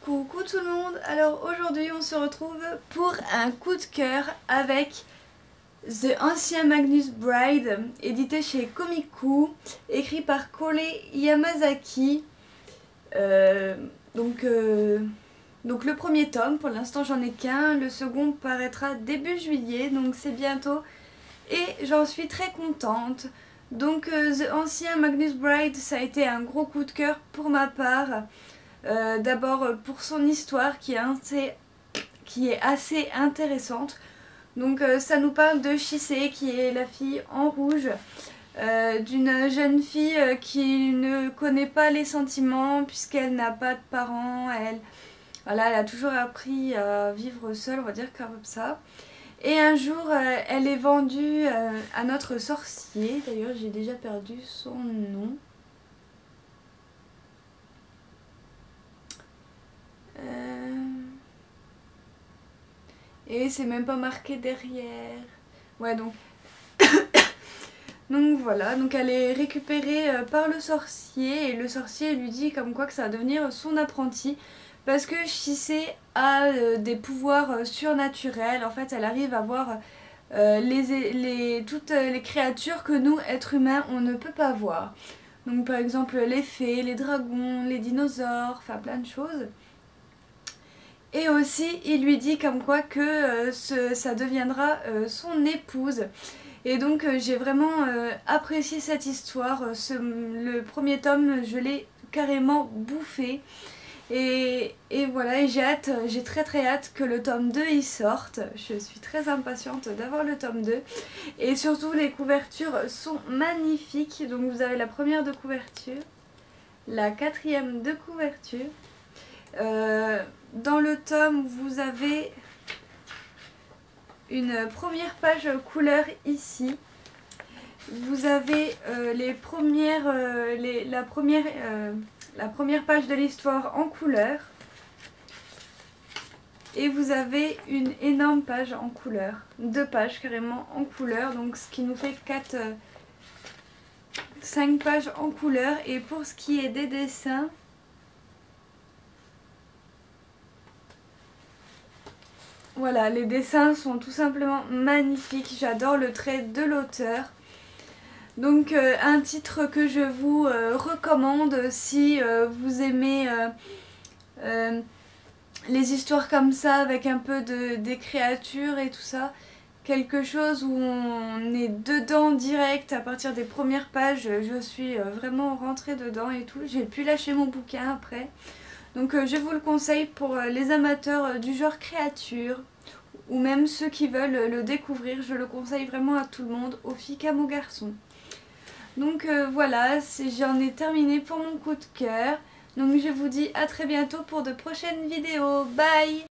Coucou tout le monde, alors aujourd'hui on se retrouve pour un coup de cœur avec The Ancient Magnus Bride, édité chez Komiku, écrit par Kole Yamazaki. Donc le premier tome, pour l'instant j'en ai qu'un, le second paraîtra début juillet, donc c'est bientôt et j'en suis très contente. Donc The Ancient Magnus Bride, ça a été un gros coup de cœur pour ma part. D'abord pour son histoire qui est assez intéressante. Donc ça nous parle de Shisei qui est la fille en rouge, d'une jeune fille qui ne connaît pas les sentiments puisqu'elle n'a pas de parents. Elle a toujours appris à vivre seule, on va dire comme ça. Et un jour elle est vendue à notre sorcier, d'ailleurs j'ai déjà perdu son nom. Et c'est même pas marqué derrière. Ouais, donc donc voilà, donc elle est récupérée par le sorcier et le sorcier lui dit comme quoi que ça va devenir son apprenti parce que Shisei a des pouvoirs surnaturels. En fait, elle arrive à voir toutes les créatures que nous, êtres humains, on ne peut pas voir. Donc par exemple les fées, les dragons, les dinosaures, enfin plein de choses. Et aussi, il lui dit comme quoi que ça deviendra son épouse. Et donc j'ai vraiment apprécié cette histoire. Le premier tome, je l'ai carrément bouffé. Et voilà, j'ai très hâte que le tome 2 y sorte. Je suis très impatiente d'avoir le tome 2. Et surtout, les couvertures sont magnifiques. Donc vous avez la première de couverture, la quatrième de couverture. Dans le tome, vous avez une première page couleur ici. Vous avez la première page de l'histoire en couleur. Et vous avez une énorme page en couleur. 2 pages carrément en couleur. Donc ce qui nous fait 5 pages en couleur. Et pour ce qui est des dessins, voilà, les dessins sont tout simplement magnifiques. J'adore le trait de l'auteur. Donc un titre que je vous recommande si vous aimez les histoires comme ça avec un peu des créatures et tout ça. Quelque chose où on est dedans direct à partir des premières pages. Je suis vraiment rentrée dedans et tout. J'ai pu lâcher mon bouquin après. Donc je vous le conseille pour les amateurs du genre créature ou même ceux qui veulent le découvrir. Je le conseille vraiment à tout le monde, aux filles comme aux garçons. Donc voilà, j'en ai terminé pour mon coup de cœur. Donc je vous dis à très bientôt pour de prochaines vidéos. Bye!